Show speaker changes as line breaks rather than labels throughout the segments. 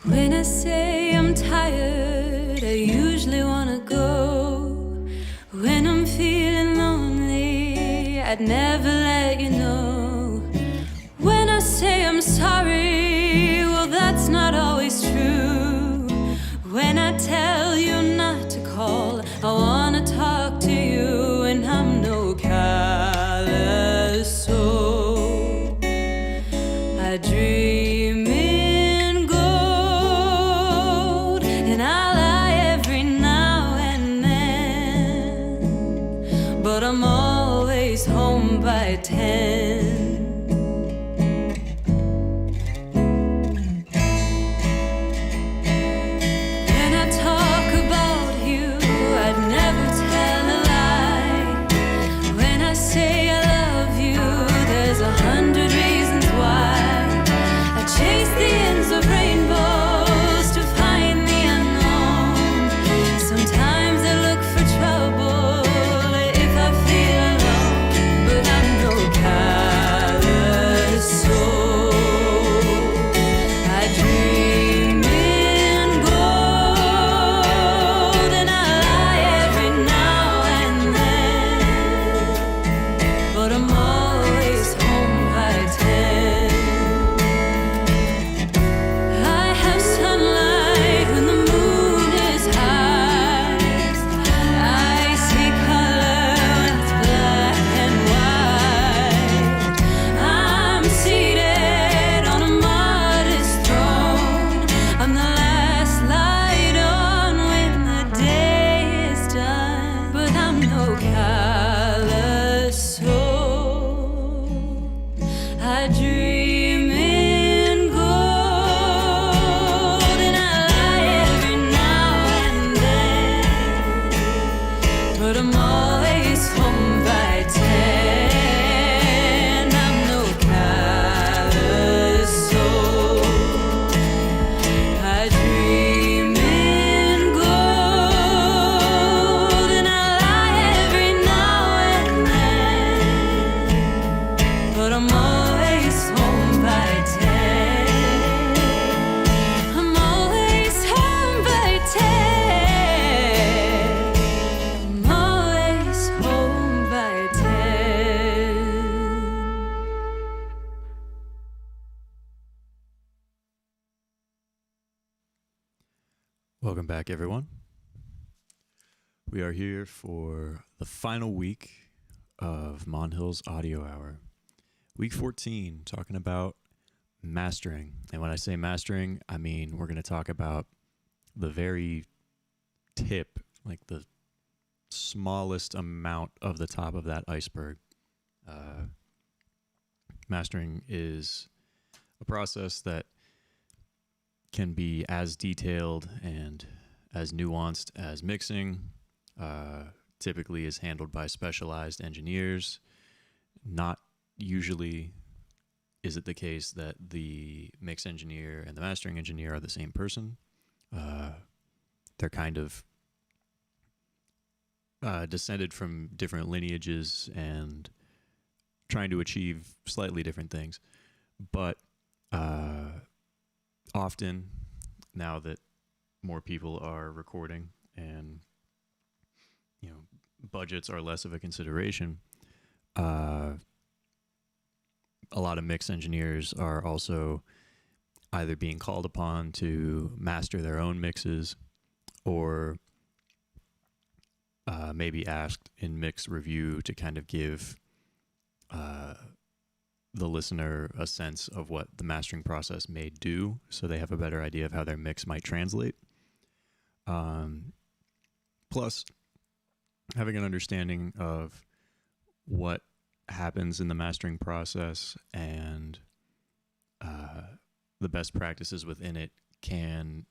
When I say I'm tired, I usually wanna go. When I'm feeling lonely, I'd never let you know. When I say I'm sorry, well, that's not always true. When I tell you not to call, I wanna talk to you, and I'm no callous soul. I dream in gold, and I lie every now and then, but I'm always home by 10.
Welcome back, everyone. We are here for the final week of Mon Hills Audio Hour. Week 14, talking about mastering. And when I say mastering, I mean we're going to talk about the very tip, like the smallest amount of the top of that iceberg. Mastering is a process that can be as detailed and as nuanced as mixing. Typically is handled by specialized engineers. Not usually is it the case that the mix engineer and the mastering engineer are the same person. They're kind of descended from different lineages and trying to achieve slightly different things. But often, now that more people are recording and budgets are less of a consideration, a lot of mix engineers are also either being called upon to master their own mixes or maybe asked in mix review to kind of give the listener a sense of what the mastering process may do, so they have a better idea of how their mix might translate. Plus, having an understanding of what happens in the mastering process and the best practices within it can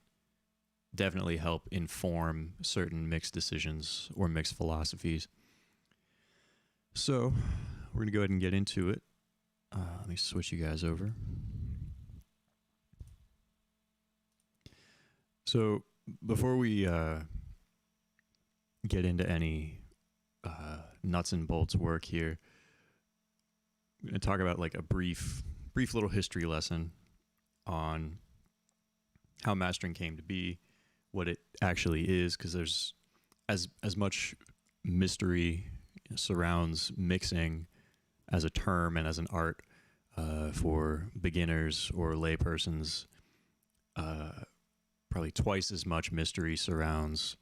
definitely help inform certain mix decisions or mix philosophies. So, we're going to go ahead and get into it. Let me switch you guys over. So before we get into any nuts and bolts work here, I'm going to talk about like a brief little history lesson on how mastering came to be, what it actually is, because there's as much mystery surrounds mixing as a term and as an art for beginners or laypersons. Probably twice as much mystery surrounds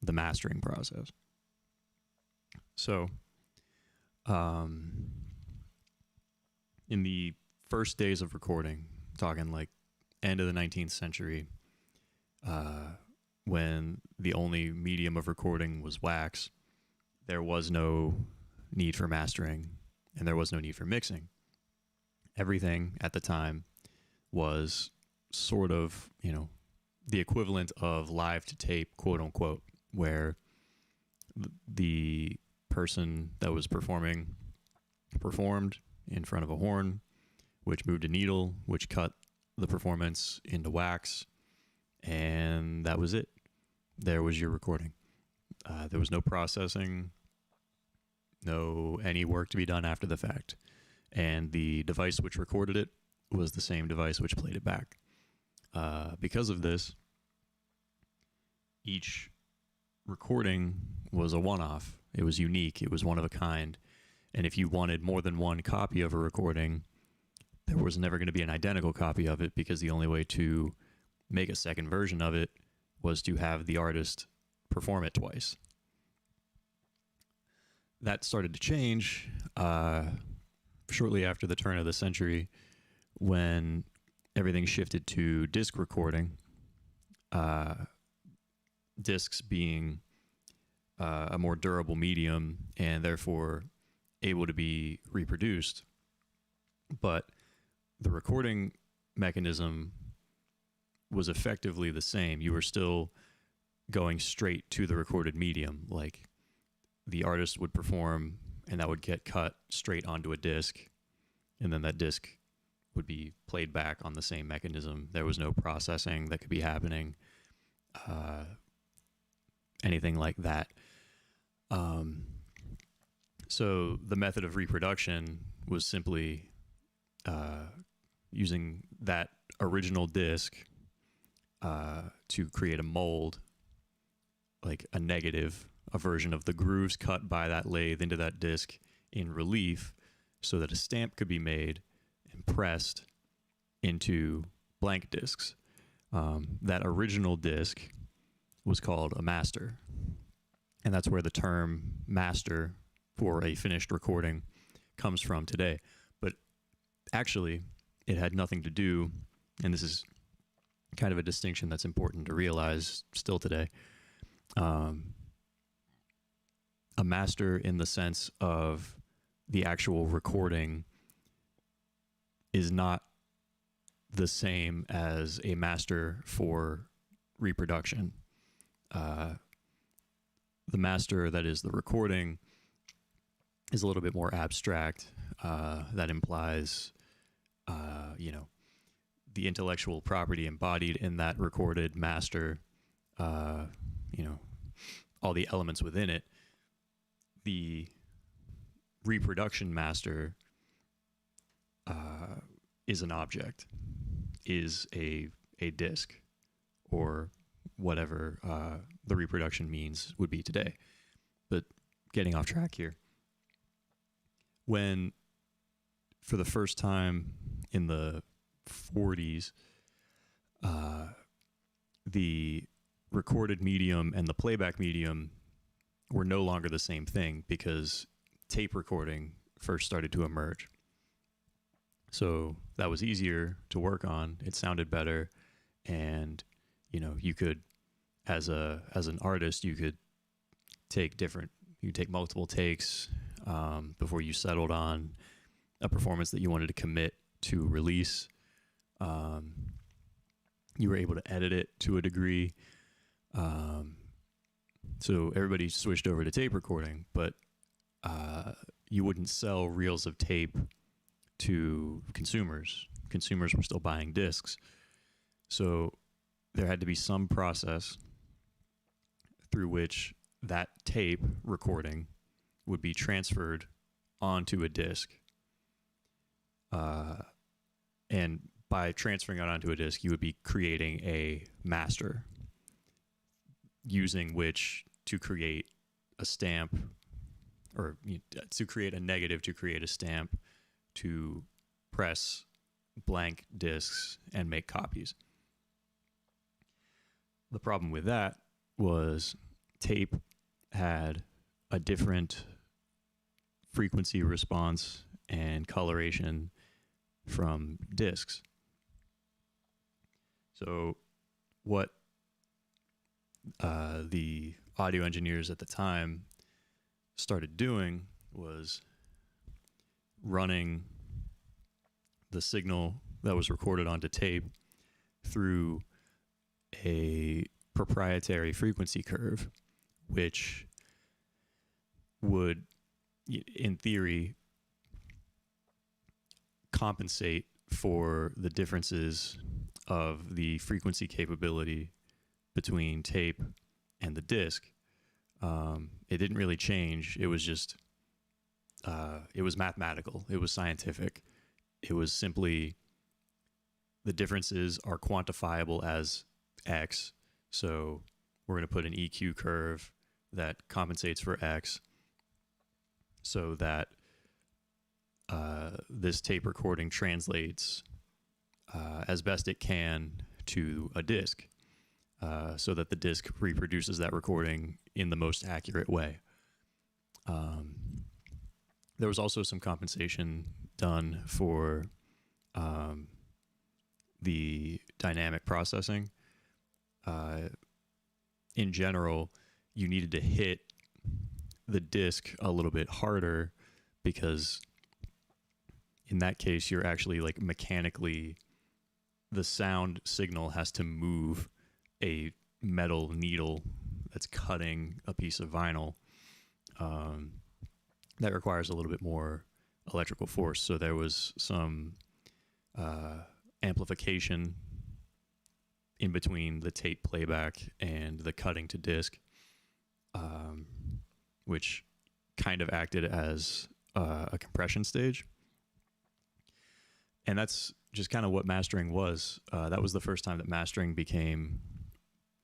the mastering process. So, in the first days of recording, talking like end of the 19th century, when the only medium of recording was wax, there was no need for mastering and there was no need for mixing. Everything at the time was sort of, the equivalent of live to tape, quote unquote, where the person that was performed in front of a horn, which moved a needle, which cut the performance into wax, and that was it. There was your recording. There was no processing, no any work to be done after the fact. And the device which recorded it was the same device which played it back. Because of this, each recording was a one-off. It was unique. It was one of a kind. And if you wanted more than one copy of a recording, there was never going to be an identical copy of it, because the only way to make a second version of it was to have the artist perform it twice. That started to change shortly after the turn of the century, when everything shifted to disc recording, discs being a more durable medium and therefore able to be reproduced. But the recording mechanism was effectively the same. You were still going straight to the recorded medium. Like, the artist would perform and that would get cut straight onto a disc, and then that disc would be played back on the same mechanism. There was no processing that could be happening, anything like that. So the method of reproduction was simply using that original disc to create a mold, like a negative, a version of the grooves cut by that lathe into that disc in relief, so that a stamp could be made and pressed into blank discs. That original disc was called a master. And that's where the term master for a finished recording comes from today. But actually, it had nothing to do, and this is kind of a distinction that's important to realize still today. A master, in the sense of the actual recording, is not the same as a master for reproduction. The master, that is the recording, is a little bit more abstract. That implies, the intellectual property embodied in that recorded master, all the elements within it. The reproduction master is an object, is a disc, or whatever the reproduction means would be today. But getting off track here. When, for the first time in the 40s, the recorded medium and the playback medium were no longer the same thing, because tape recording first started to emerge. So that was easier to work on. It sounded better, and you could, as an artist, you could take multiple takes before you settled on a performance that you wanted to commit to release. You were able to edit it to a degree. So everybody switched over to tape recording, but you wouldn't sell reels of tape to consumers. Consumers were still buying discs. So there had to be some process through which that tape recording would be transferred onto a disc. And by transferring it onto a disc, you would be creating a master using which to create a stamp, or to create a negative, to create a stamp, to press blank discs and make copies. The problem with that was tape had a different frequency response and coloration from discs. So what the audio engineers at the time started doing was running the signal that was recorded onto tape through a proprietary frequency curve, which would, in theory, compensate for the differences of the frequency capability between tape and the disc. It didn't really change. It was just, it was mathematical. It was scientific. It was simply the differences are quantifiable as X. So we're going to put an EQ curve that compensates for X so that this tape recording translates as best it can to a disc, so that the disc reproduces that recording in the most accurate way. There was also some compensation done for the dynamic processing. In general, you needed to hit the disc a little bit harder because in that case, you're actually like mechanically, the sound signal has to move a metal needle that's cutting a piece of vinyl. That requires a little bit more electrical force. So there was some amplification in between the tape playback and the cutting to disc, which kind of acted as a compression stage. And that's just kind of what mastering was. That was the first time that mastering became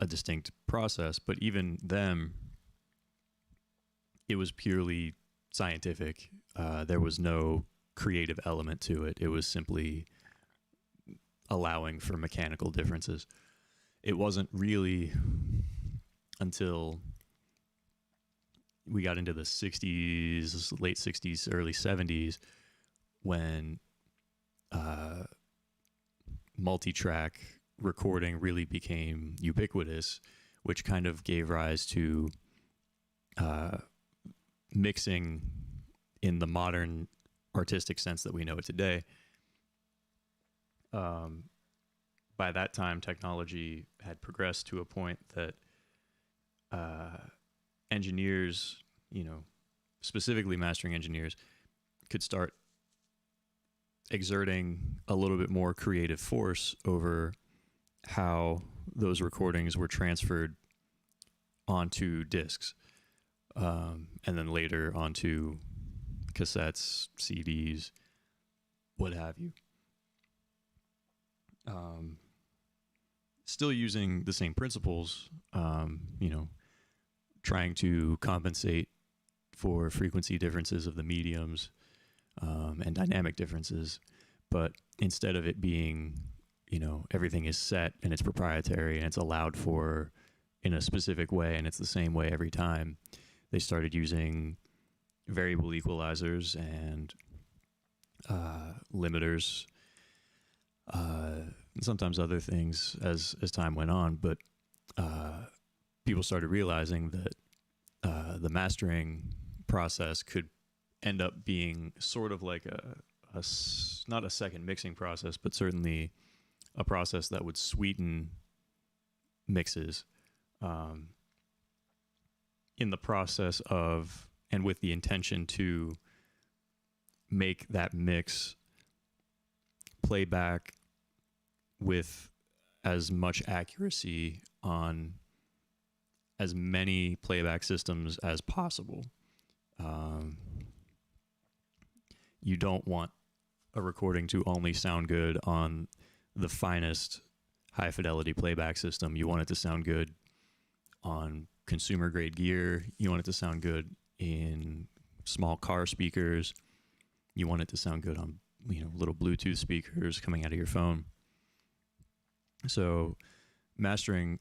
a distinct process. But even then, it was purely scientific. There was no creative element to it. It was simply allowing for mechanical differences. It wasn't really until we got into the 60s, late 60s, early 70s, when multi-track recording really became ubiquitous, which kind of gave rise to mixing in the modern artistic sense that we know it today. By that time, technology had progressed to a point that engineers, specifically mastering engineers, could start exerting a little bit more creative force over how those recordings were transferred onto discs, and then later onto cassettes, CDs, what have you. Still using the same principles, trying to compensate for frequency differences of the mediums, and dynamic differences, but instead of it being, everything is set and it's proprietary and it's allowed for in a specific way and it's the same way every time, they started using variable equalizers and limiters, and sometimes other things as time went on. But people started realizing that the mastering process could end up being sort of like not a second mixing process, but certainly a process that would sweeten mixes, in the process of, and with the intention to make that mix play back with as much accuracy on as many playback systems as possible. You don't want a recording to only sound good on the finest high fidelity playback system. You want it to sound good on consumer grade gear. You want it to sound good in small car speakers. You want it to sound good on, little Bluetooth speakers coming out of your phone. So mastering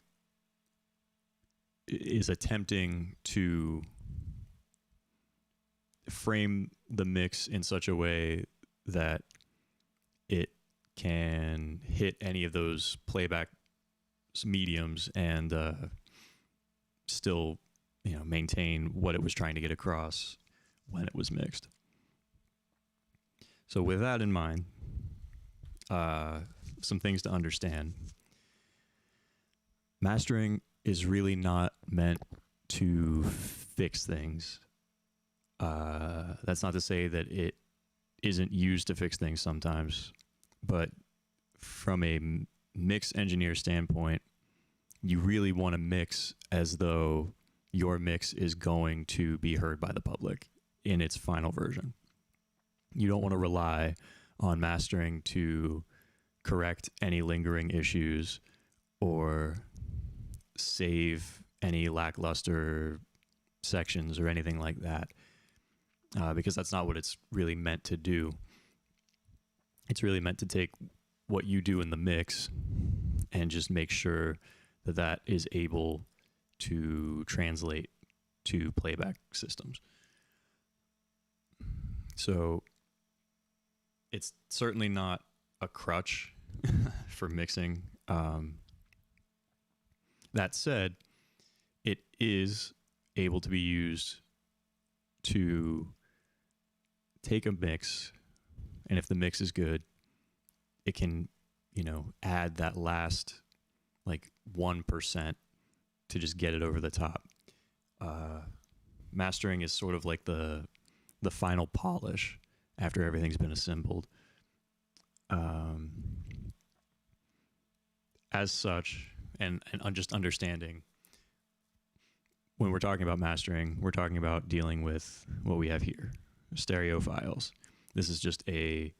is attempting to frame the mix in such a way that it can hit any of those playback mediums and still, maintain what it was trying to get across when it was mixed. So with that in mind, some things to understand. Mastering is really not meant to fix things. That's not to say that it isn't used to fix things sometimes, but from a mix engineer standpoint, you really want to mix as though your mix is going to be heard by the public in its final version. You don't want to rely on mastering to correct any lingering issues or save any lackluster sections or anything like that, because that's not what it's really meant to do. It's really meant to take what you do in the mix and just make sure that that is able to translate to playback systems. So it's certainly not a crutch for mixing. That said, it is able to be used to take a mix, and if the mix is good, it can, add that last 1% to just get it over the top. Mastering is sort of like the final polish after everything's been assembled. As such, and just understanding, when we're talking about mastering, we're talking about dealing with what we have here, stereo files. This is just a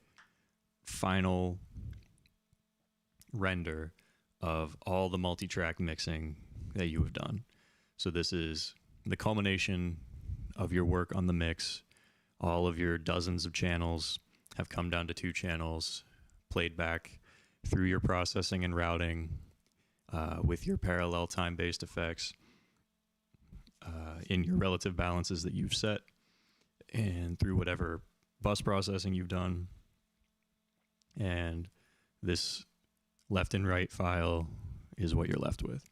final render of all the multi-track mixing that you have done. So this is the culmination of your work on the mix. All of your dozens of channels have come down to 2 channels, played back through your processing and routing with your parallel time-based effects in your relative balances that you've set, and through whatever bus processing you've done. And this left and right file is what you're left with.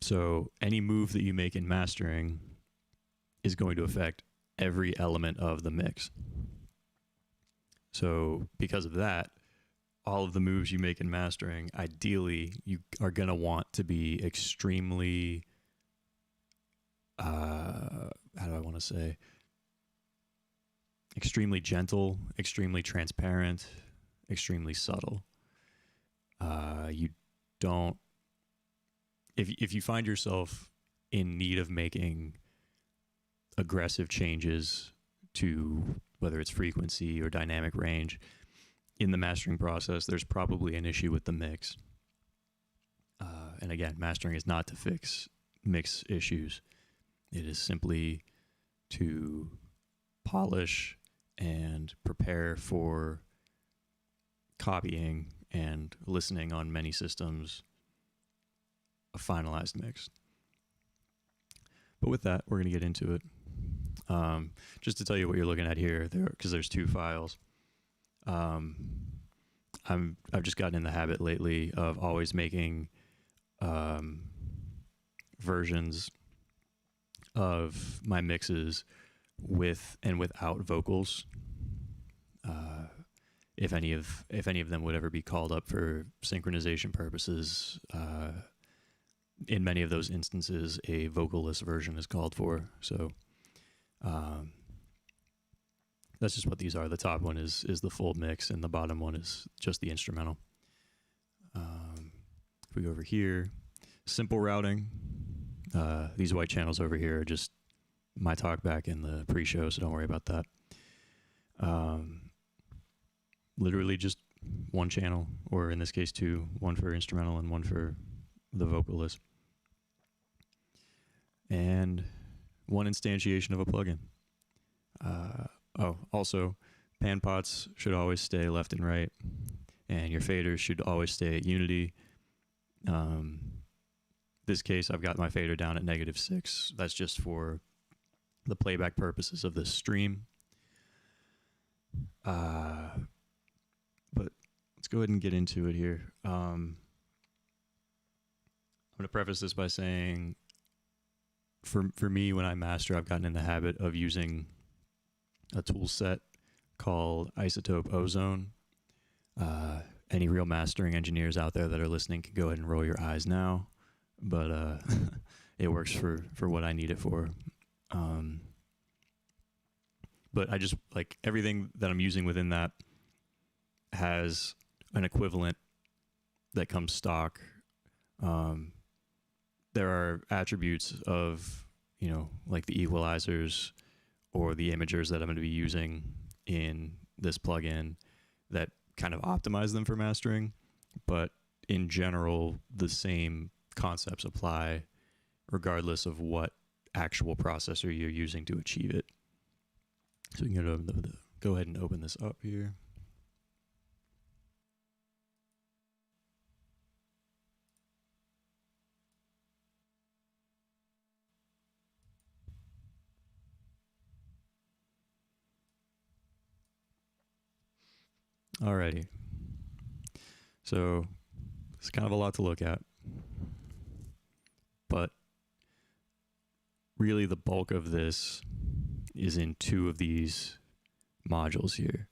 So any move that you make in mastering is going to affect every element of the mix. So because of that, all of the moves you make in mastering, ideally, you are going to want to be extremely, extremely gentle, extremely transparent, extremely subtle. You don't, if you find yourself in need of making aggressive changes to whether it's frequency or dynamic range in the mastering process, there's probably an issue with the mix. And again, mastering is not to fix mix issues. It is simply to polish and prepare for copying and listening on many systems a finalized mix. But with that, we're going to get into it. Just to tell you what you're looking at here, because there's 2 files. I've just gotten in the habit lately of always making versions of my mixes with and without vocals. If any of them would ever be called up for synchronization purposes, in many of those instances, a vocalless version is called for. So that's just what these are. The top one is the full mix, and the bottom one is just the instrumental. If we go over here, simple routing. These white channels over here are just my talk back in the pre-show, so don't worry about that. literally just one channel, or in this case two, one for instrumental and one for the vocalist. And one instantiation of a plugin. Also, pan pots should always stay left and right, and your faders should always stay at unity. This case, I've got my fader down at -6. That's just for the playback purposes of this stream. But let's go ahead and get into it here. I'm going to preface this by saying, for me, when I master, I've gotten in the habit of using a tool set called Isotope Ozone. Any real mastering engineers out there that are listening can go ahead and roll your eyes now, but it works for what I need it for. But I just, like, everything that I'm using within that has an equivalent that comes stock. There are attributes of, like the equalizers or the imagers that I'm going to be using in this plugin that kind of optimize them for mastering. But in general, the same concepts apply regardless of what actual processor you're using to achieve it. So we can go ahead and open this up here. Alrighty. So it's kind of a lot to look at, but really the bulk of this is in two of these modules here.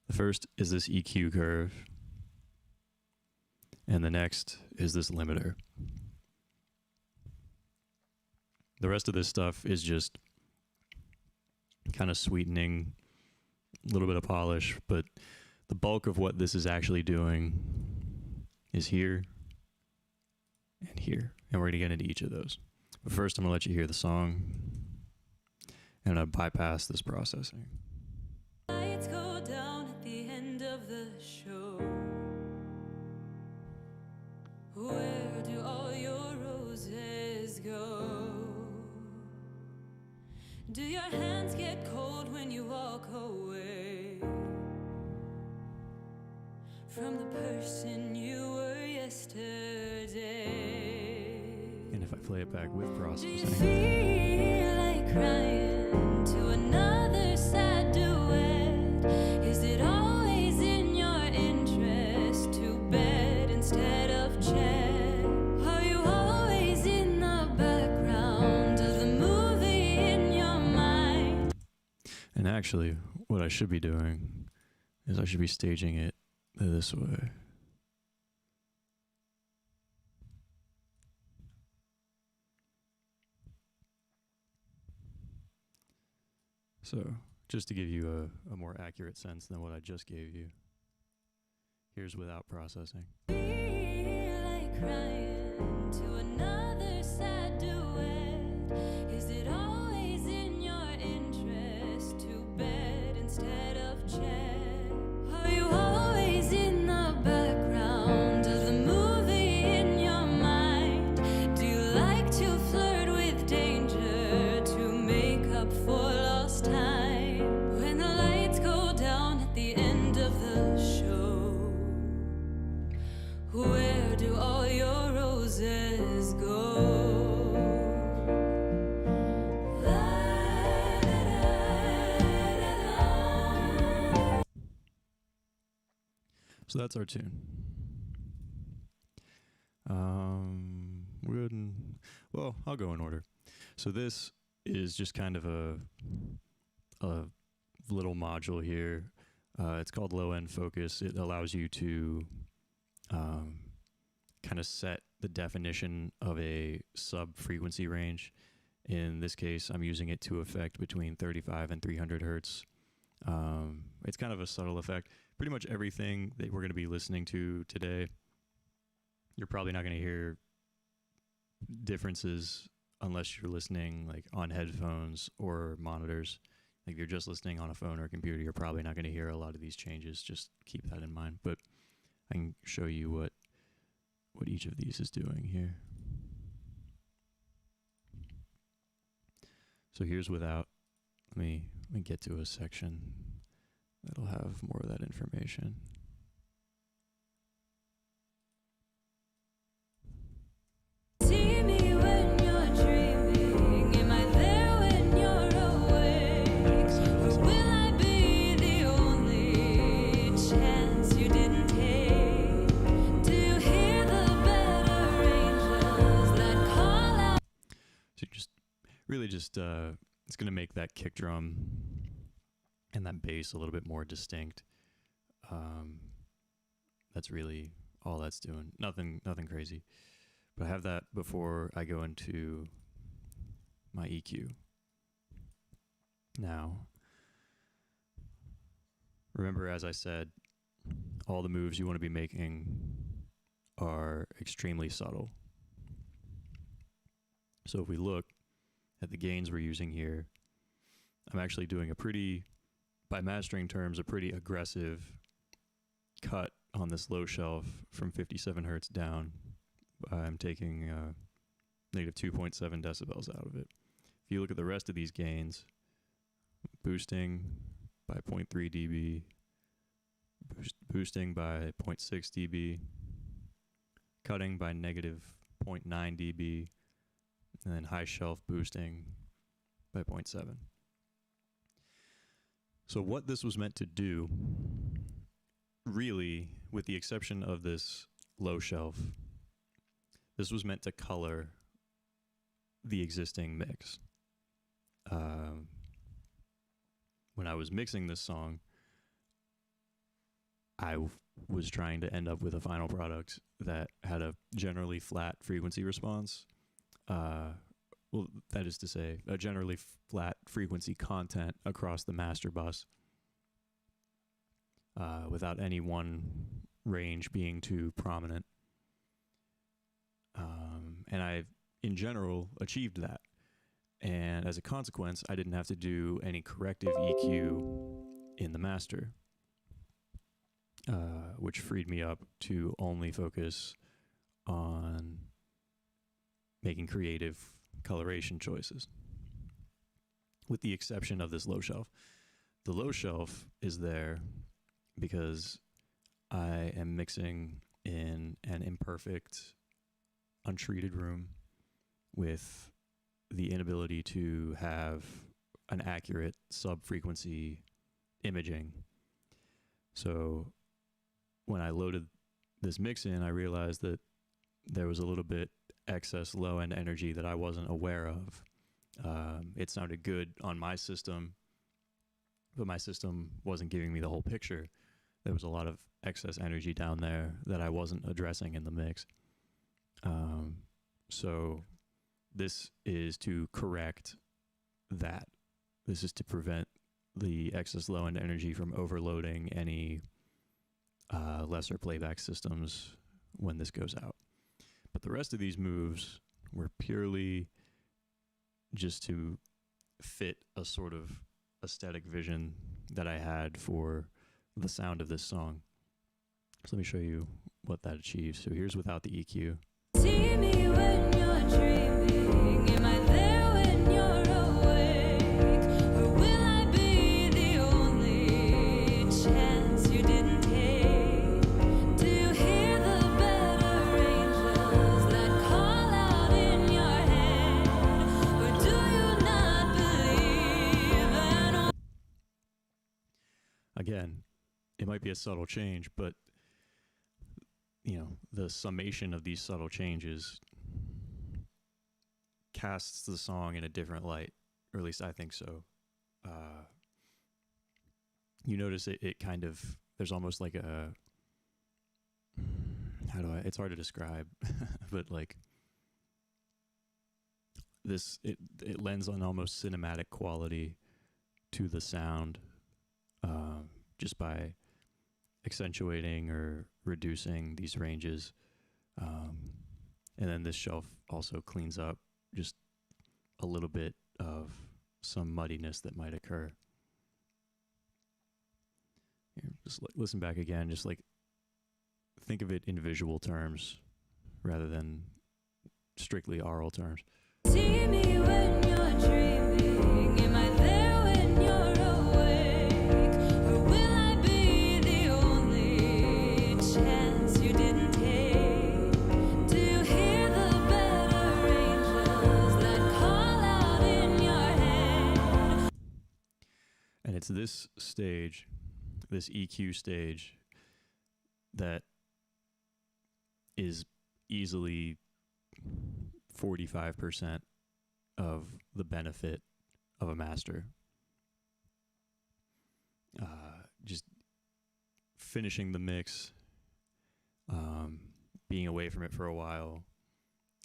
The first is this EQ curve, and the next is this limiter. The rest of this stuff is just kind of sweetening, a little bit of polish, but the bulk of what this is actually doing is here and here, and we're going to get into each of those. But first, I'm going to let you hear the song, and I bypass this processing.
Lights go down at the end of the show. Where do all your roses go? Do your hands get cold when you walk away from the person you were yesterday?
And if I play it back with
Do you
processing,
feel like crying to another sad duet? Is it always in your interest to bed instead of chat? Are you always in the background of the movie in your mind?
and actually, what I should be doing is I should be staging it this way. So, just to give you a more accurate sense than what I just gave you, here's without processing.
Feel like crying to another sad duet. Is it always in your interest to bed instead of chat? Are you always in the background of the movie in your mind? Do you like to flirt with danger to make up for lost time? When the lights go down at the end of the show, where do all your roses go?
So that's our tune. Well, I'll go in order. So this is just kind of a little module here. It's called low end focus. It allows you to kind of set the definition of a sub frequency range. In this case, I'm using it to affect between 35 and 300 hertz. It's kind of a subtle effect. Pretty much everything that we're going to be listening to today, you're probably not going to hear differences unless you're listening like on headphones or monitors. Like if you're just listening on a phone or a computer, you're probably not going to hear a lot of these changes. Just keep that in mind. But I can show you what each of these is doing here. So here's without. Let me get to a section that'll have more of that information.
See me when you're dreaming. Am I there when you're awake? Or will I be the only chance you didn't take? Do you hear the better angels that call out?
So it's going to make that kick drum and that bass a little bit more distinct. That's really all that's doing. Nothing crazy. But I have that before I go into my EQ. Now, remember, as I said, all the moves you want to be making are extremely subtle. So if we look at the gains we're using here, I'm actually doing by mastering terms, a pretty aggressive cut on this low shelf from 57 hertz down. I'm taking negative 2.7 decibels out of it. If you look at the rest of these gains, boosting by 0.3 dB, boosting by 0.6 dB, cutting by negative 0.9 dB, and then high shelf boosting by 0.7. So what this was meant to do, really, with the exception of this low shelf, this was meant to color the existing mix. When I was mixing this song, I was trying to end up with a final product that had a generally flat frequency response. Well, that is to say, a generally flat frequency content across the master bus, without any one range being too prominent. And I, in general, achieved that. And as a consequence, I didn't have to do any corrective EQ in the master, which freed me up to only focus on making creative coloration choices, with the exception of this low shelf. The low shelf is there because I am mixing in an imperfect, untreated room with the inability to have an accurate sub-frequency imaging. So when I loaded this mix in, I realized that there was a little bit excess low-end energy that I wasn't aware of. It sounded good on my system, but my system wasn't giving me the whole picture. There was a lot of excess energy down there that I wasn't addressing in the mix. So this is to correct that. This is to prevent the excess low-end energy from overloading any lesser playback systems when this goes out. But the rest of these moves were purely just to fit a sort of aesthetic vision that I had for the sound of this song. So let me show you what that achieves. So here's without the EQ.
See me when you're dreaming. Am I there when you're awake? Or will I be the only chance you didn't take? Do you hear the better angels that call out in your head? Or do you not believe in all?
Again, it might be a subtle change, but the summation of these subtle changes casts the song in a different light, or at least I think so. You notice it kind of, there's almost like it's hard to describe, but like this, it lends an almost cinematic quality to the sound, just by accentuating or reducing these ranges. And then this shelf also cleans up just a little bit of some muddiness that might occur. Just listen back again. Just like think of it in visual terms rather than strictly aural terms.
See me when you're dreaming. Am I there when you're awake? Or will I be the only chance you didn't take? Do you hear the better angels that call out in your head?
And it's this stage, this EQ stage, that is easily 45% of the benefit of a master. Just finishing the mix, being away from it for a while,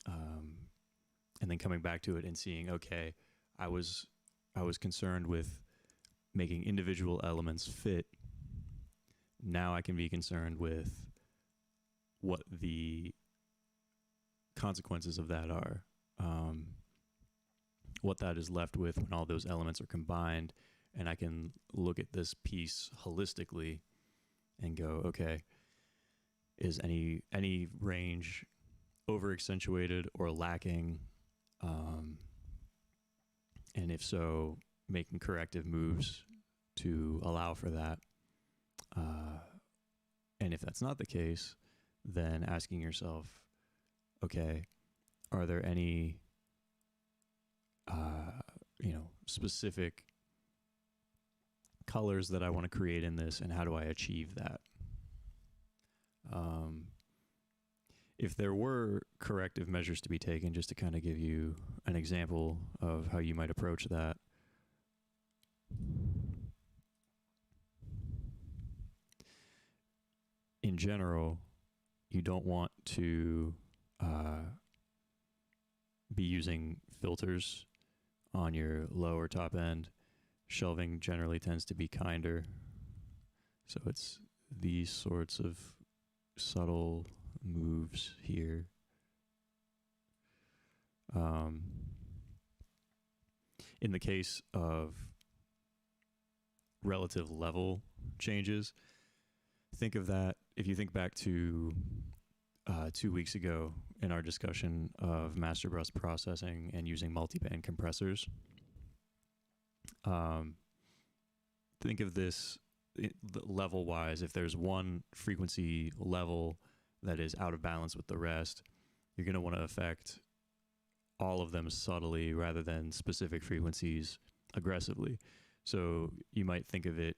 and then coming back to it and seeing, okay, I was concerned with making individual elements fit. Now I can be concerned with what the consequences of that are, what that is left with when all those elements are combined, and I can look at this piece holistically and go, okay, is any range over accentuated or lacking, and if so, making corrective moves to allow for that, and if that's not the case, then asking yourself, okay, are there any, specific colors that I want to create in this, and how do I achieve that? If there were corrective measures to be taken, just to kind of give you an example of how you might approach that. In general, you don't want to be using filters on your low or top end. Shelving generally tends to be kinder. So it's these sorts of subtle moves here. In the case of relative level changes, think of that, if you think back to 2 weeks ago in our discussion of master bus processing and using multiband compressors. Think of this level-wise. If there's one frequency level that is out of balance with the rest, you're going to want to affect all of them subtly rather than specific frequencies aggressively. So you might think of it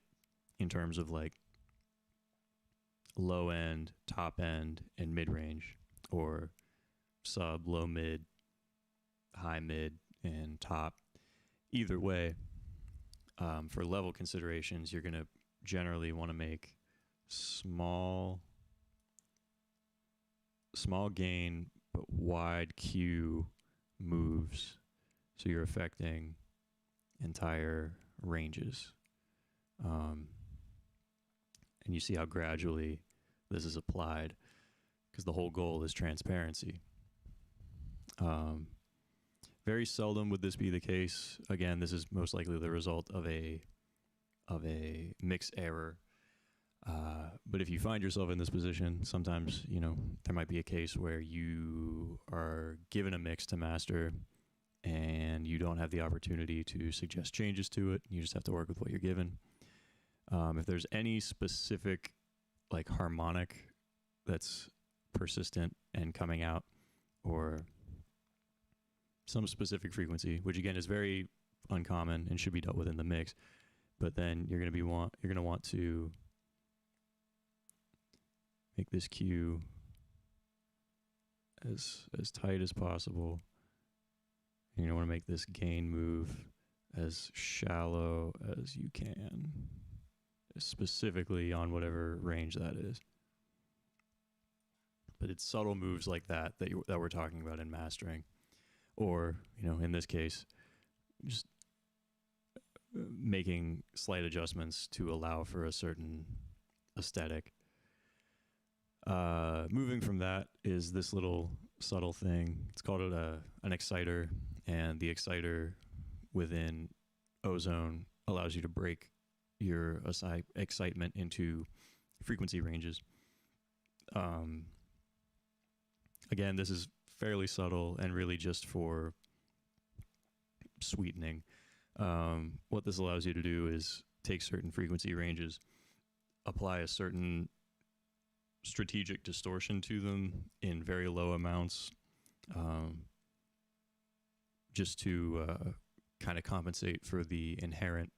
in terms of like low end, top end, and mid range, or sub, low mid, high mid, and top. Either way, for level considerations, you're going to generally want to make small gain but wide Q moves, so you're affecting entire ranges. And you see how gradually this is applied, because the whole goal is transparency. Very seldom would this be the case. Again, this is most likely the result of a mix error. But if you find yourself in this position, sometimes, there might be a case where you are given a mix to master and you don't have the opportunity to suggest changes to it. You just have to work with what you're given. If there's any specific like harmonic that's persistent and coming out, or some specific frequency, which again is very uncommon and should be dealt with in the mix, but then you're going to want to make this cue as tight as possible. You're going to want to make this gain move as shallow as you can, specifically on whatever range that is. But it's subtle moves like that we're talking about in mastering, or in this case, just making slight adjustments to allow for a certain aesthetic. Moving from that is this little subtle thing. It's called an exciter, and the exciter within Ozone allows you to break your excitement into frequency ranges. Again, this is fairly subtle and really just for sweetening. What this allows you to do is take certain frequency ranges, apply a certain strategic distortion to them in very low amounts, just to kind of compensate for the inherent,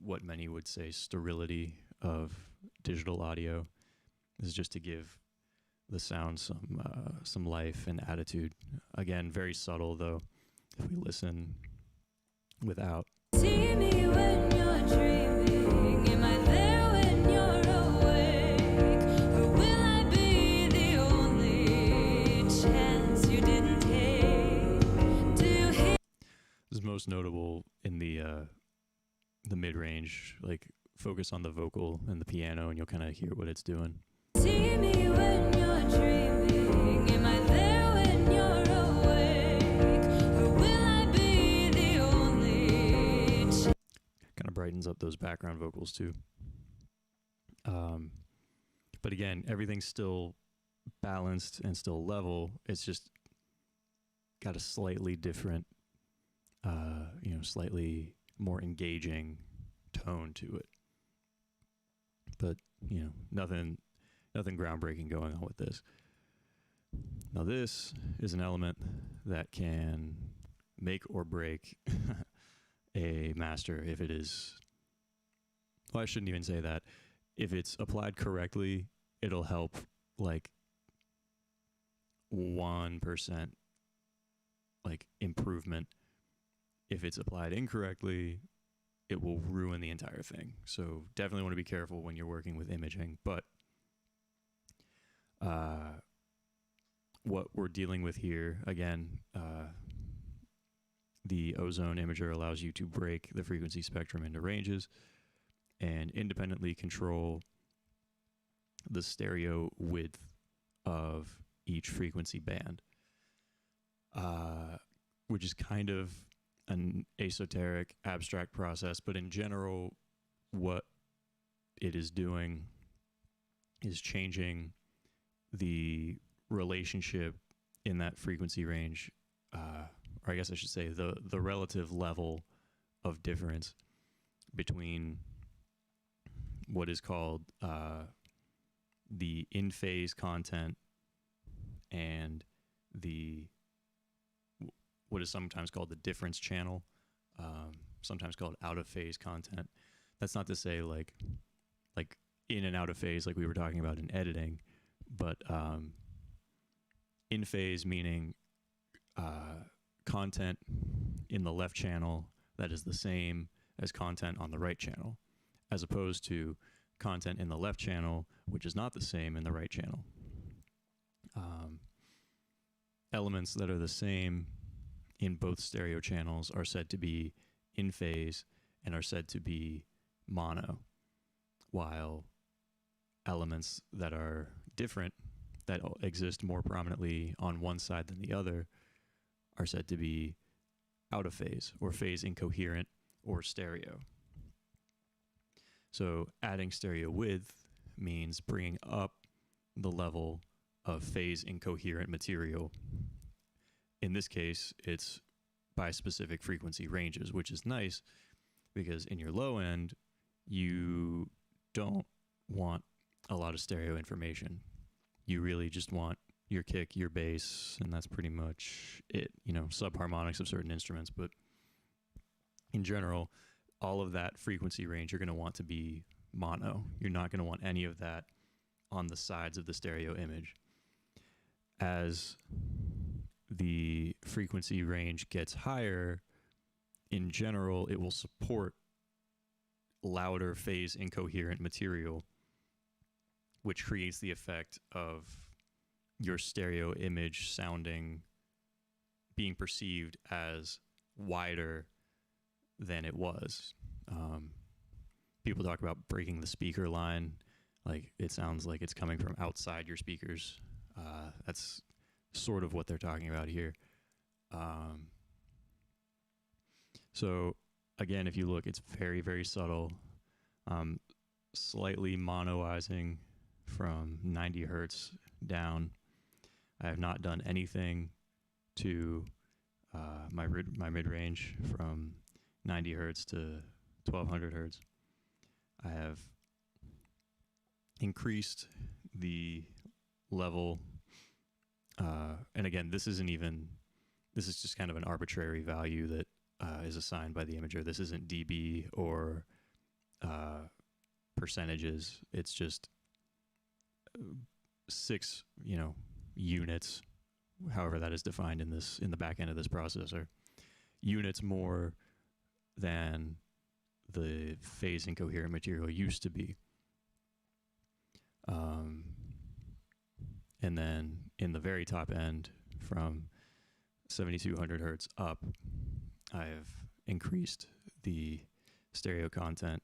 what many would say, sterility of digital audio. This is just to give the sound some life and attitude. Again, very subtle though. If we listen without.
See me when you're dreaming. Am I there when you're awake? Or will I be the only chance you didn't take? Do you hear?
This is most notable in the mid-range. Like, focus on the vocal and the piano, and you'll kind of hear what it's doing.
See me when you're dreaming. Am I there when you're awake? Or will I be the only chance?
Kind of brightens up those background vocals too. But again, everything's still balanced and still level. It's just got a slightly different, slightly more engaging tone to it. But, nothing groundbreaking going on with this. Now, this is an element that can make or break a master if it is, well, I shouldn't even say that. If it's applied correctly, it'll help like 1% like improvement. If it's applied incorrectly, it will ruin the entire thing. So definitely want to be careful when you're working with imaging. But what we're dealing with here, again, the ozone imager allows you to break the frequency spectrum into ranges and independently control the stereo width of each frequency band, which is kind of an esoteric, abstract process. But in general, what it is doing is changing the relationship in that frequency range, or I guess I should say the relative level of difference between what is called the in-phase content and the what is sometimes called the difference channel, sometimes called out-of-phase content. That's not to say like in and out of phase like we were talking about in editing, but in phase meaning content in the left channel that is the same as content on the right channel, as opposed to content in the left channel which is not the same in the right channel. Elements that are the same in both stereo channels are said to be in phase and are said to be mono, while elements that are different, that exist more prominently on one side than the other, are said to be out of phase or phase incoherent or stereo. So adding stereo width means bringing up the level of phase incoherent material. In this case, it's by specific frequency ranges, which is nice because in your low end, you don't want a lot of stereo information. You really just want your kick, your bass, and that's pretty much it. Subharmonics of certain instruments, but in general, all of that frequency range you're going to want to be mono. You're not going to want any of that on the sides of the stereo image. As the frequency range gets higher, in general, it will support louder phase incoherent material, which creates the effect of your stereo image being perceived as wider than it was. People talk about breaking the speaker line, like it sounds like it's coming from outside your speakers. That's sort of what they're talking about here. So again, if you look, it's very, very subtle. Slightly monoizing from 90 hertz down. I have not done anything to my mid-range from 90 hertz to 1200 hertz. I have increased the level, and again, this is just kind of an arbitrary value that is assigned by the imager. This isn't dB or percentages. It's just 6, units, however that is defined in the back end of this processor, units more than the phase incoherent material used to be. And then in the very top end, from 7200 hertz up, I've increased the stereo content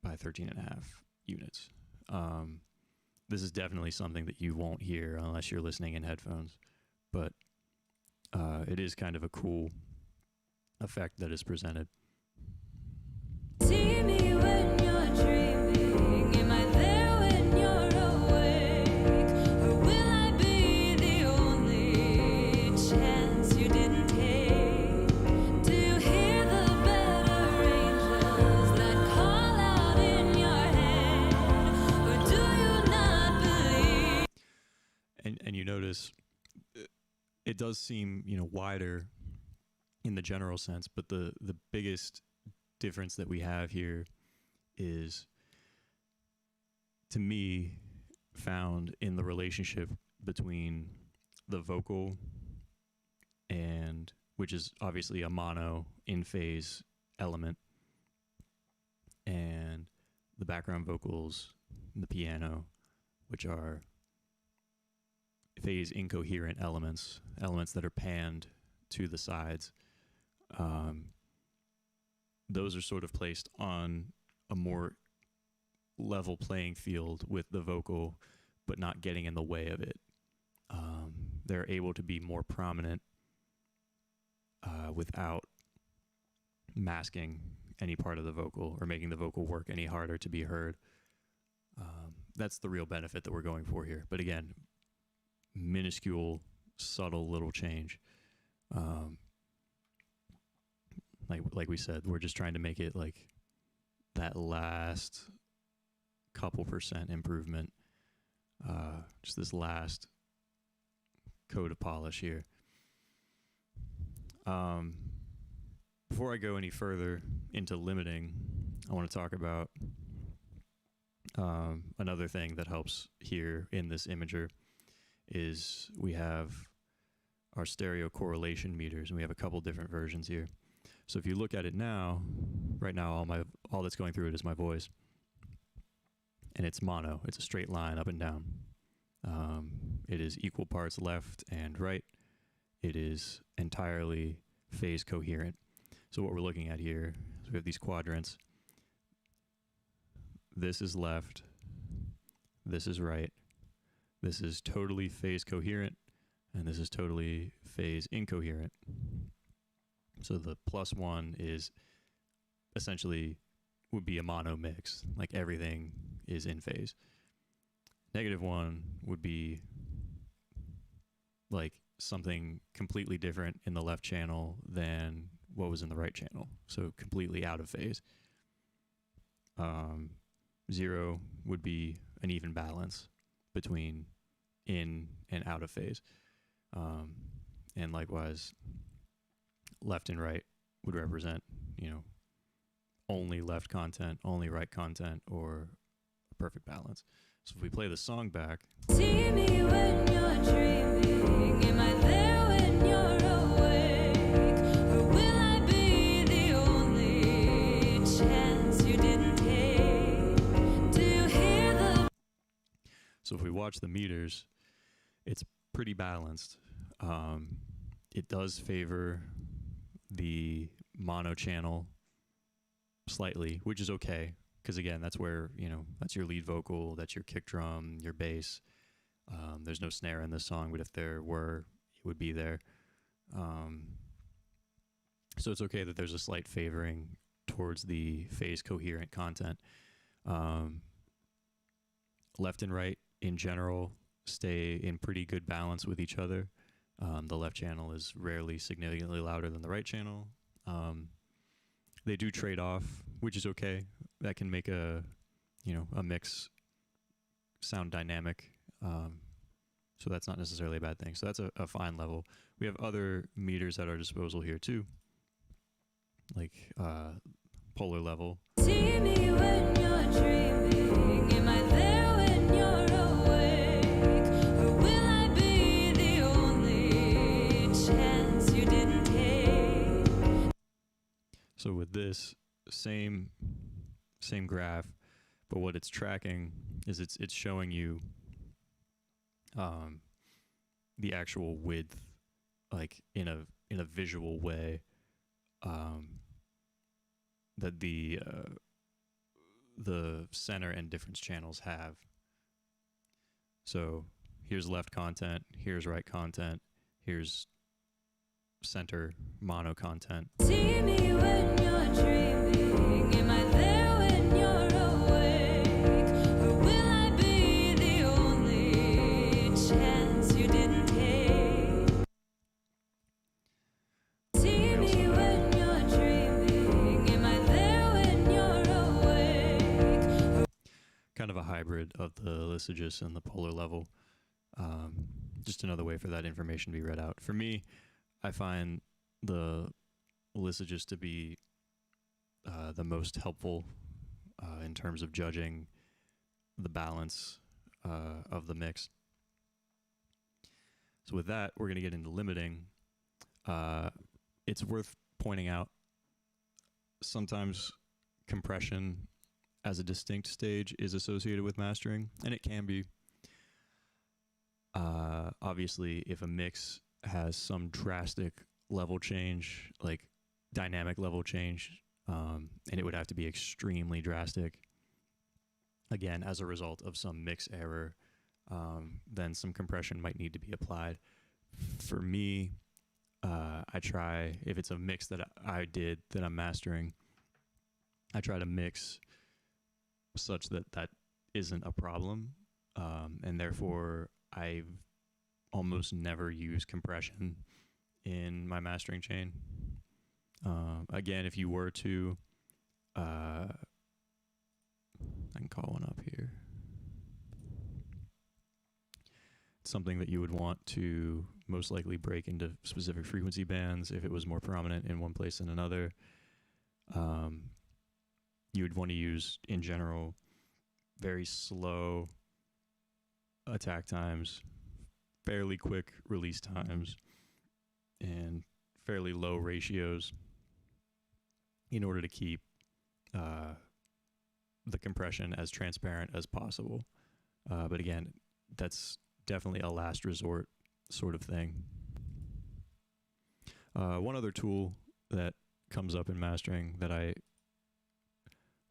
by 13.5 units. This is definitely something that you won't hear unless you're listening in headphones, but it is kind of a cool effect that is presented.
See me when you're dreaming. Am I there when you're awake? Or will I be the only chance you didn't take? Do you hear the better angels that call out in your head? Or do you not believe?
And you notice it does seem, wider in the general sense, but the biggest difference that we have here is, to me, found in the relationship between the vocal, and which is obviously a mono in phase element, and the background vocals and the piano, which are phase incoherent elements that are panned to the sides. Those are sort of placed on a more level playing field with the vocal, but not getting in the way of it. They're able to be more prominent without masking any part of the vocal or making the vocal work any harder to be heard. That's the real benefit that we're going for here. But again, minuscule, subtle little change. Like we said, we're just trying to make it like that last couple % improvement. Just this last coat of polish here. Before I go any further into limiting, I want to talk about another thing that helps here in this imager is we have our stereo correlation meters, and we have a couple different versions here. So if you look at it now, right now all that's going through it is my voice, and it's mono. It's a straight line up and down. It is equal parts left and right. It is entirely phase coherent. So what we're looking at here is we have these quadrants. This is left. This is right. This is totally phase coherent, and this is totally phase incoherent. So the +1 is essentially would be a mono mix, like everything is in phase. -1 would be like something completely different in the left channel than what was in the right channel, so completely out of phase. 0 would be an even balance between in and out of phase. And likewise, left and right would represent, only left content, only right content, or a perfect balance. So if we play the song back.
See me when you're dreaming. Am I there when you're awake? Or will I be the only chance you didn't take? Do you hear the...
So if we watch the meters, it's pretty balanced. It does favor the mono channel slightly, which is okay, because again, that's where, that's your lead vocal, that's your kick drum, your bass. There's no snare in this song, but if there were, it would be there. So it's okay that there's a slight favoring towards the phase coherent content. Left and right in general stay in pretty good balance with each other. The left channel is rarely significantly louder than the right channel. They do trade off, which is okay. That can make a mix sound dynamic. So that's not necessarily a bad thing. So that's a fine level. We have other meters at our disposal here too, like polar level.
See me when you're dreaming. Am I there when you're awake? Or will I be the only chance you didn't take?
So with this same graph, but what it's tracking is it's showing you the actual width, like in a visual way, that the center and difference channels have. So here's left content, here's right content, here's center mono content.
See me when you're dreaming. Am I there when you're awake? Or will I be the only chance you didn't take? See me when you're dreaming. Am I there when you're awake?
Kind of a hybrid of the lysagis and the polar level. Just another way for that information to be read out. For me, I find the lysagis to be the most helpful in terms of judging the balance of the mix. So with that, we're going to get into limiting. It's worth pointing out sometimes compression as a distinct stage is associated with mastering, and it can be. Obviously, if a mix has some drastic level change, like dynamic level change, and it would have to be extremely drastic, again, as a result of some mix error, then some compression might need to be applied. For me, I try, if it's a mix that that I'm mastering, I try to mix such that isn't a problem, and therefore I almost never use compression in my mastering chain. Again, if you were to, I can call one up here. It's something that you would want to most likely break into specific frequency bands if it was more prominent in one place than another. You would want to use, in general, very slow attack times, fairly quick release times, and fairly low ratios in order to keep the compression as transparent as possible. But again, that's definitely a last resort sort of thing. One other tool that comes up in mastering that I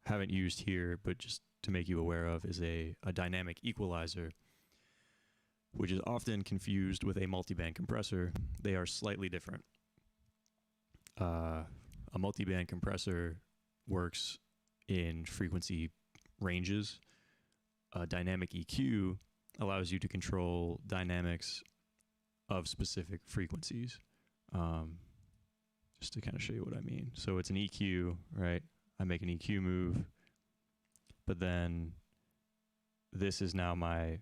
haven't used here, but just to make you aware of, is a dynamic equalizer, which is often confused with a multiband compressor. They are slightly different. A multiband compressor works in frequency ranges. A dynamic EQ allows you to control dynamics of specific frequencies. Just to kind of show you what I mean. So it's an EQ, right? I make an EQ move, but then this is now my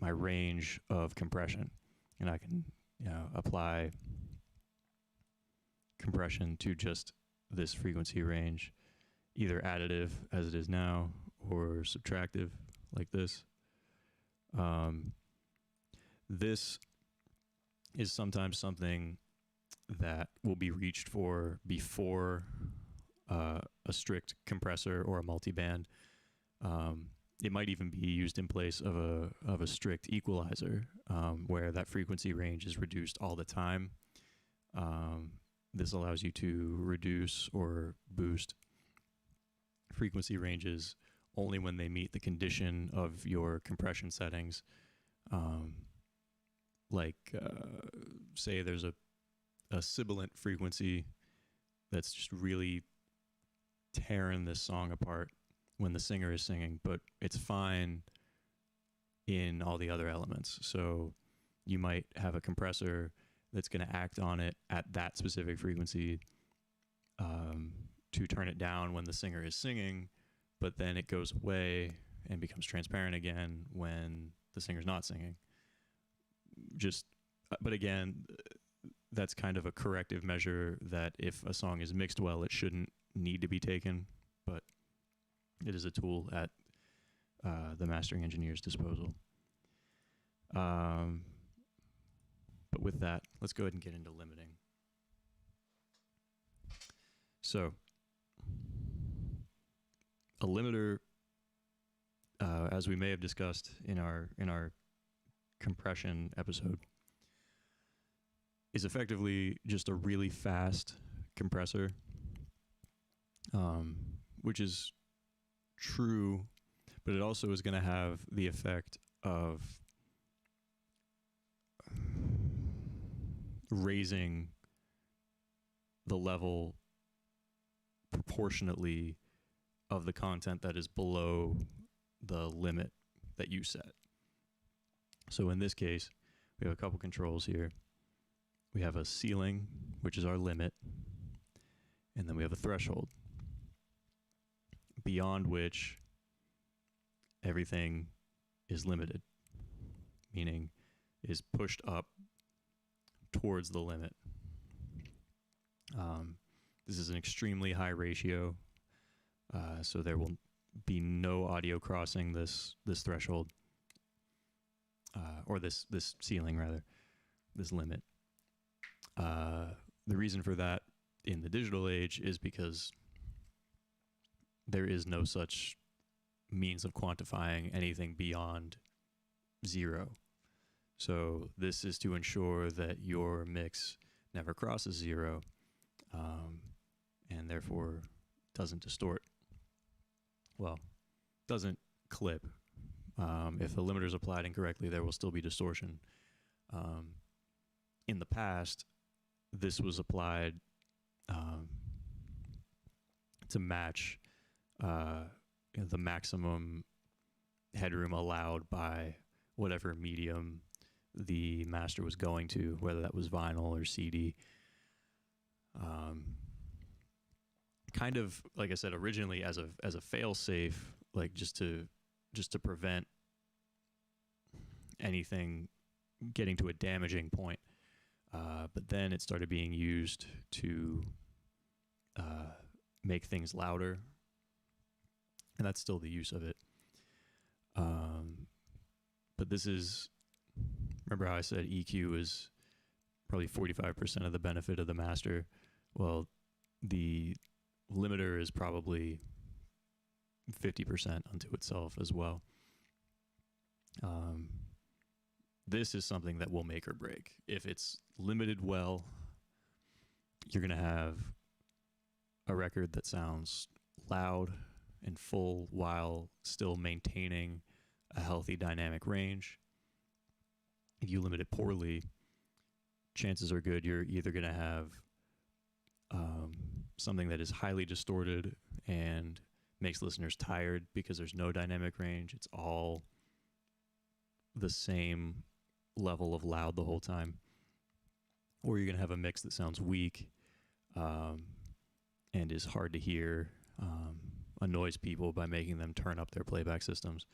range of compression, and I can apply compression to just this frequency range, either additive as it is now or subtractive like this. This is sometimes something that will be reached for before a strict compressor or a multiband. It might even be used in place of a strict equalizer, where that frequency range is reduced all the time. This allows you to reduce or boost frequency ranges only when they meet the condition of your compression settings. Say there's a sibilant frequency that's just really tearing this song apart when the singer is singing, but it's fine in all the other elements. So you might have a compressor that's going to act on it at that specific frequency to turn it down when the singer is singing, but then it goes away and becomes transparent again when the singer's not singing. But again, that's kind of a corrective measure that if a song is mixed well, it shouldn't need to be taken, but it is a tool at the mastering engineer's disposal. But with that, let's go ahead and get into limiting. So, a limiter, as we may have discussed in our compression episode, is effectively just a really fast compressor, which is true, but it also is going to have the effect of raising the level proportionately of the content that is below the limit that you set. So in this case, we have a couple controls here. We have a ceiling, which is our limit, and then we have a threshold, beyond which everything is limited, meaning is pushed up towards the limit. This is an extremely high ratio, so there will be no audio crossing this threshold, or this ceiling rather, this limit. The reason for that in the digital age is because there is no such means of quantifying anything beyond 0. So this is to ensure that your mix never crosses 0, and therefore doesn't distort. Well, doesn't clip. If the limiter is applied incorrectly, there will still be distortion. In the past, this was applied to match the maximum headroom allowed by whatever medium the master was going to, whether that was vinyl or CD. Kind of, like I said, originally as a fail-safe, like just to prevent anything getting to a damaging point. But then it started being used to make things louder, and that's still the use of it. But this is, remember how I said EQ is probably 45% of the benefit of the master? Well, the limiter is probably 50% unto itself as well. This is something that will make or break. If it's limited well, you're going to have a record that sounds loud and full while still maintaining a healthy dynamic range. If you limit it poorly, chances are good you're either going to have something that is highly distorted and makes listeners tired because there's no dynamic range. It's all the same level of loud the whole time. Or you're going to have a mix that sounds weak and is hard to hear, annoys people by making them turn up their playback systems.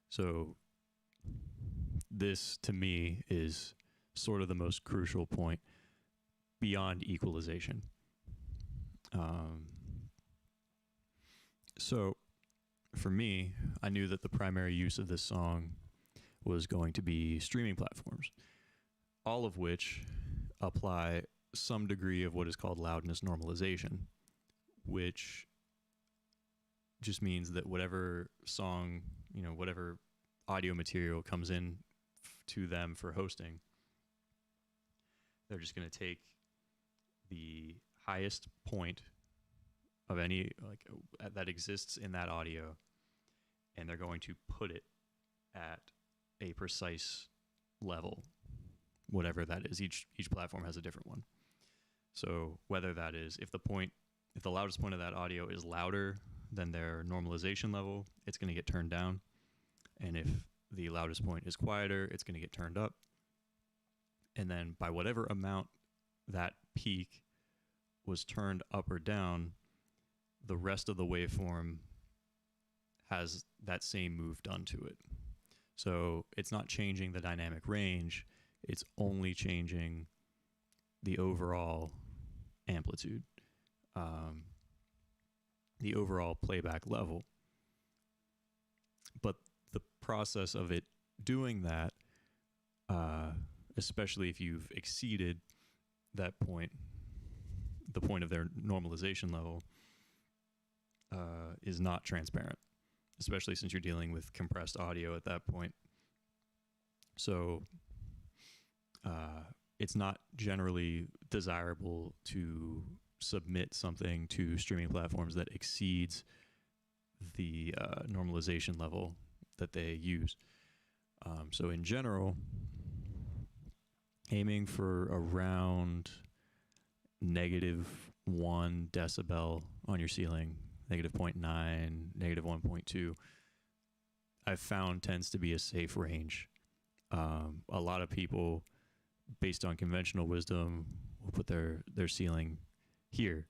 So this, to me, is sort of the most crucial point beyond equalization. So for me, I knew that the primary use of this song was going to be streaming platforms, all of which apply some degree of what is called loudness normalization, which just means that whatever song, whatever audio material comes in to them for hosting, they're just going to take the highest point of any that exists in that audio, and they're going to put it at a precise level, whatever that is. Each platform has a different one. So whether that is if the loudest point of that audio is louder than their normalization level, it's going to get turned down. And if the loudest point is quieter, it's going to get turned up. And then by whatever amount that peak was turned up or down, the rest of the waveform has that same move done to it. So it's not changing the dynamic range, it's only changing the overall amplitude, the overall playback level. But the process of it doing that, especially if you've exceeded that point, the point of their normalization level, is not transparent, especially since you're dealing with compressed audio at that point. So it's not generally desirable to submit something to streaming platforms that exceeds the normalization level that they use. So in general, aiming for around -1 decibel on your ceiling, -0.9, -1.2, I've found tends to be a safe range. A lot of people, based on conventional wisdom, will put their ceiling here.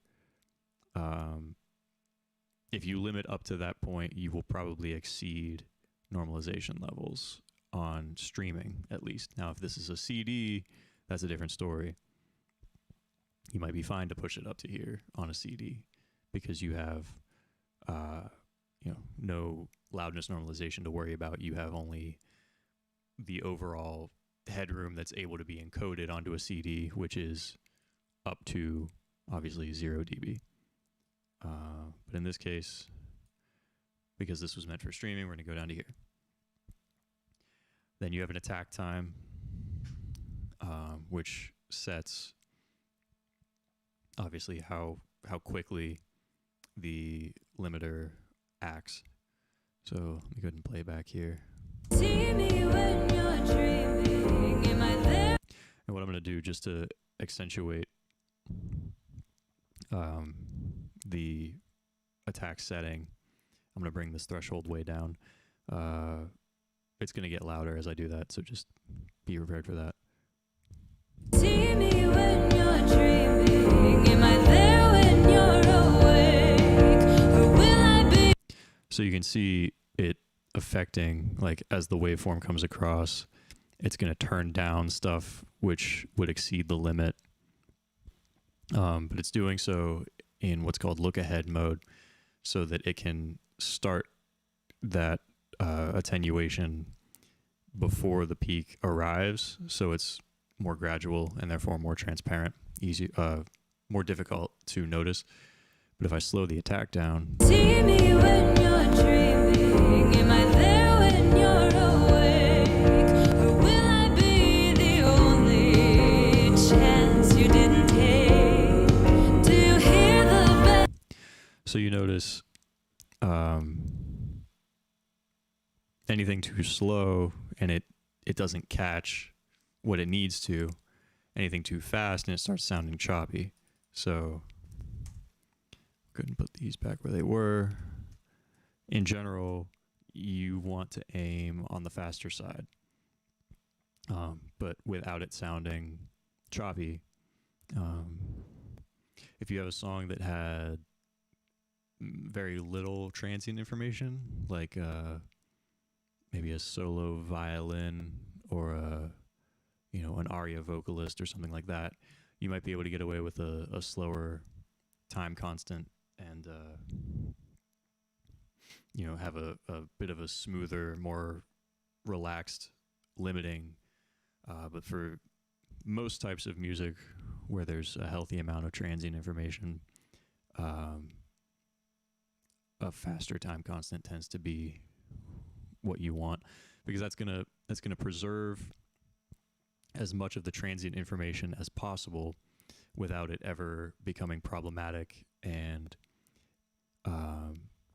If you limit up to that point, you will probably exceed normalization levels on streaming, at least. Now, if this is a CD, that's a different story. You might be fine to push it up to here on a CD because you have no loudness normalization to worry about. You have only the overall headroom that's able to be encoded onto a CD, which is up to obviously 0 dB. But in this case, because this was meant for streaming, we're going to go down to here. Then you have an attack time, which sets obviously how quickly the limiter acts. So let me go ahead and play back here.
See me when you're dreaming. Am I there?
And what I'm going to do just to accentuate the attack setting, I'm going to bring this threshold way down. It's going to get louder as I do that, so just be prepared for that.
See me when you're dreaming. Am I there when you're awake? Or will I be?
So you can see it affecting, like, as the waveform comes across, it's going to turn down stuff which would exceed the limit. But it's doing so in what's called look-ahead mode, so that it can start that attenuation before the peak arrives, so it's more gradual and therefore more transparent, more difficult to notice. But if I slow the attack down,
See me when you're dreaming. Am I there when you're awake? Or will I be the only chance you didn't take? Do you hear the bell?
so you notice anything too slow and it doesn't catch what it needs to. Anything too fast and it starts sounding choppy. So go ahead and put these back where they were. In general, you want to aim on the faster side, but without it sounding choppy. If you have a song that had very little transient information, like maybe a solo violin or an aria vocalist or something like that, you might be able to get away with a slower time constant and have a bit of a smoother, more relaxed limiting. But for most types of music where there's a healthy amount of transient information, a faster time constant tends to be what you want, because that's gonna preserve as much of the transient information as possible without it ever becoming problematic and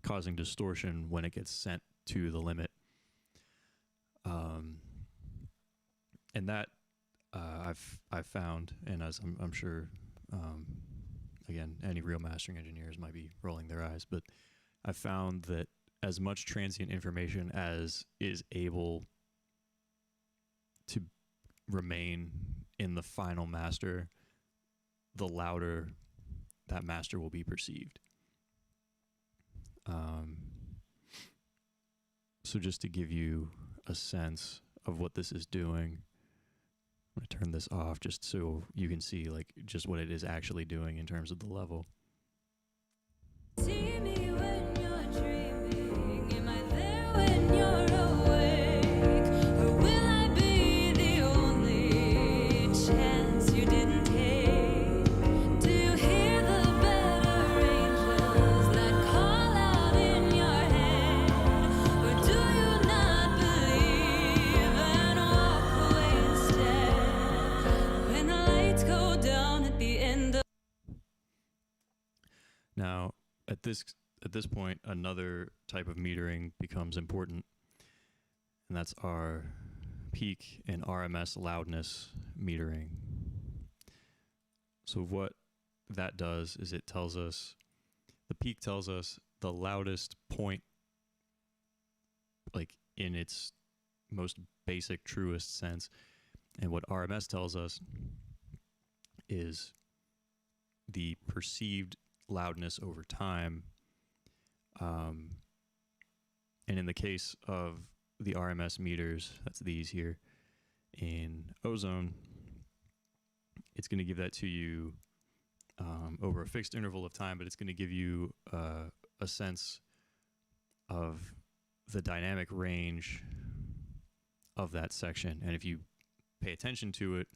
causing distortion when it gets sent to the limit. And that I've found, and as I'm sure Again, any real mastering engineers might be rolling their eyes, but I found that as much transient information as is able to remain in the final master, the louder that master will be perceived. So just to give you a sense of what this is doing, I'm going to turn this off just so you can see like just what it is actually doing in terms of the level.
See me when you're dreaming. Am I there when you're awake? Or will I be the only chance you didn't take? Do you hear the better angels that call out in your head? Or do you not believe and walk away instead? When the lights go down at the end of
Now, at this point, another type of metering becomes important, and that's our peak and RMS loudness metering. So what that does is it tells us, the peak tells us the loudest point, like in its most basic, truest sense, and what RMS tells us is the perceived loudness over time. And in the case of the RMS meters, that's these here, in Ozone, it's going to give that to you over a fixed interval of time, but it's going to give you a sense of the dynamic range of that section. And if you pay attention to it,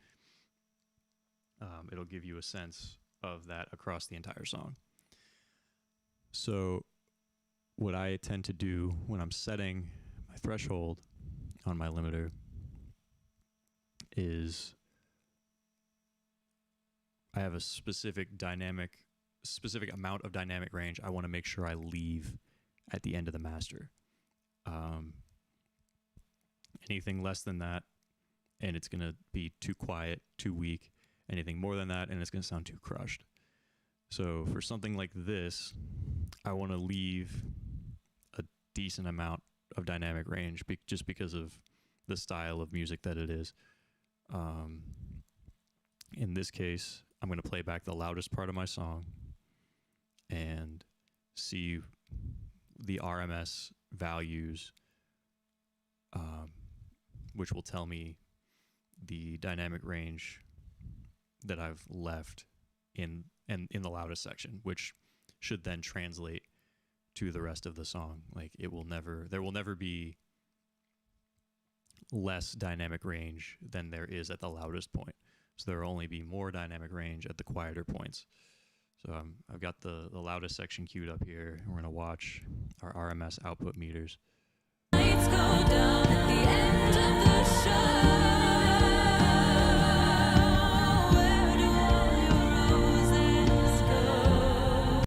it'll give you a sense of that across the entire song. So what I tend to do when I'm setting my threshold on my limiter is I have a specific amount of dynamic range I want to make sure I leave at the end of the master. Anything less than that, and it's going to be too quiet, too weak. Anything more than that, and it's going to sound too crushed. So for something like this, I want to leave a decent amount of dynamic range just because of the style of music that it is. In this case, I'm going to play back the loudest part of my song and see the RMS values, which will tell me the dynamic range that I've left in the loudest section, which should then translate to the rest of the song. Like there will never be less dynamic range than there is at the loudest point. So there will only be more dynamic range at the quieter points. So I've got the loudest section queued up here. We're going to watch our RMS output meters.
lights go down at the end of the show. Where do all your roses go?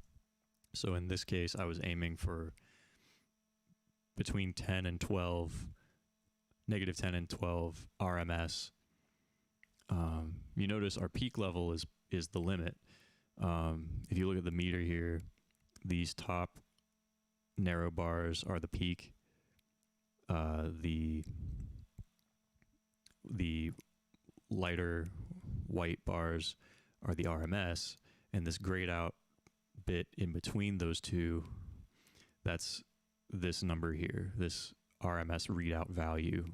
So in this case, I was aiming for between 10 and 12, negative 10 and 12 RMS. You notice our peak level is the limit. If you look at the meter here, these top narrow bars are the peak. The lighter white bars are the RMS, and this grayed out bit in between those two, that's this number here, this RMS readout value.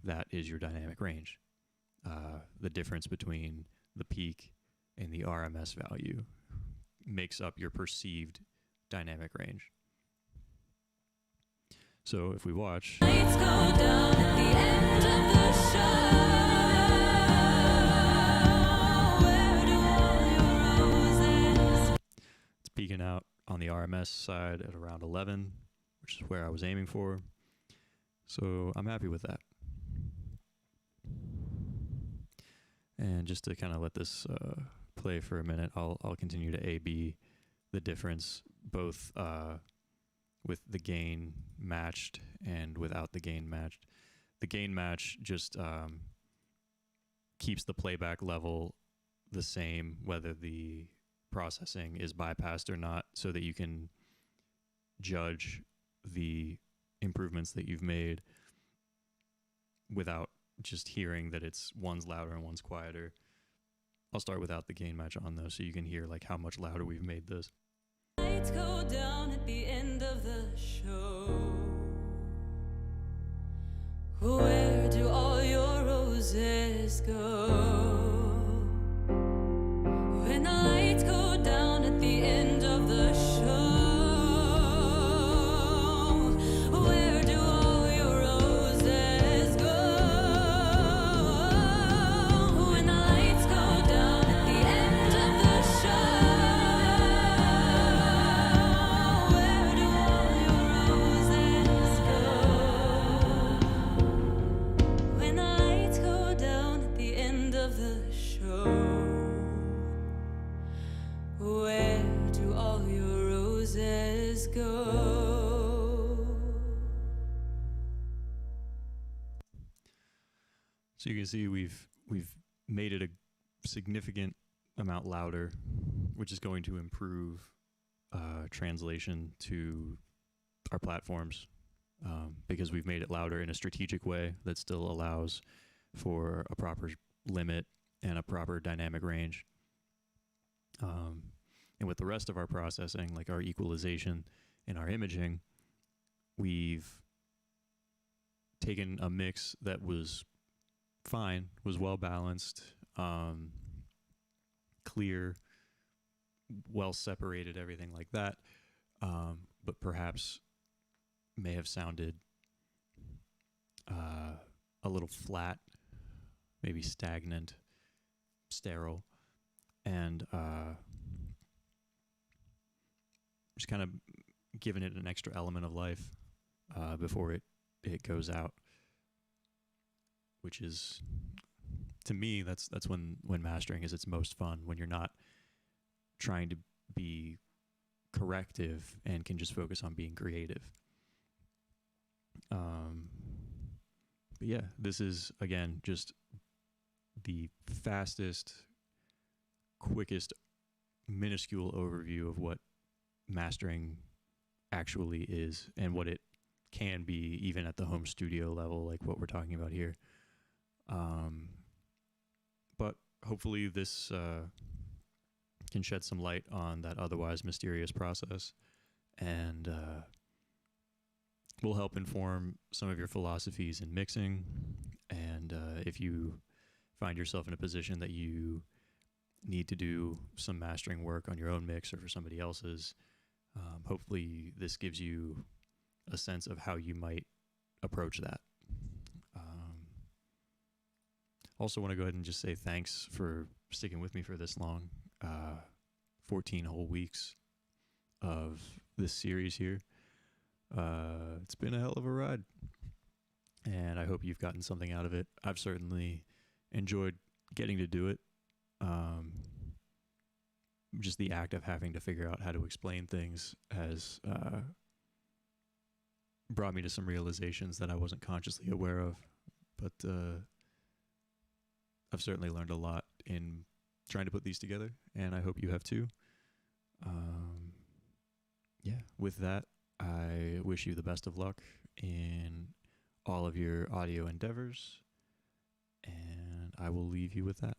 That is your dynamic range. The difference between the peak and the RMS value makes up your perceived dynamic range. So if we watch,
Lights go down at the end of the show. Where do all your roses?
it's peaking out on the RMS side at around 11, which is where I was aiming for. So I'm happy with that. And just to kind of let this play for a minute, I'll continue to A/B the difference, both with the gain matched and without the gain matched. The gain match just keeps the playback level the same whether the processing is bypassed or not, so that you can judge the improvements that you've made without just hearing that it's one's louder and one's quieter. I'll start without the gain match on though, so you can hear like how much louder we've made this.
Lights go down at the end of the show. Where do all your roses go? When the lights go down at the end of the show. Where do all your roses go? When the lights go down at the end of the show. Where do all your roses go? When the lights go down at the end of the show. Where do all your roses go?
So you can see we've made it a significant amount louder, which is going to improve translation to our platforms, because we've made it louder in a strategic way that still allows for a proper limit and a proper dynamic range. And with the rest of our processing, like our equalization and our imaging, we've taken a mix that was fine, was well balanced, clear, well separated, everything like that, but perhaps may have sounded a little flat, maybe stagnant, sterile, and just kind of giving it an extra element of life before it goes out, which is, to me, that's when mastering is its most fun, when you're not trying to be corrective and can just focus on being creative. But yeah, this is, again, just the fastest, quickest, minuscule overview of what mastering actually is and what it can be, even at the home studio level, like what we're talking about here. But hopefully this can shed some light on that otherwise mysterious process, and will help inform some of your philosophies in mixing. And if you find yourself in a position that you need to do some mastering work on your own mix or for somebody else's, hopefully this gives you a sense of how you might approach that. Also want to go ahead and just say thanks for sticking with me for this long. 14 whole weeks of this series here. It's been a hell of a ride, and I hope you've gotten something out of it. I've certainly enjoyed getting to do it. Just the act of having to figure out how to explain things has brought me to some realizations that I wasn't consciously aware of. But I've certainly learned a lot in trying to put these together, and I hope you have too. Yeah, with that, I wish you the best of luck in all of your audio endeavors, and I will leave you with that.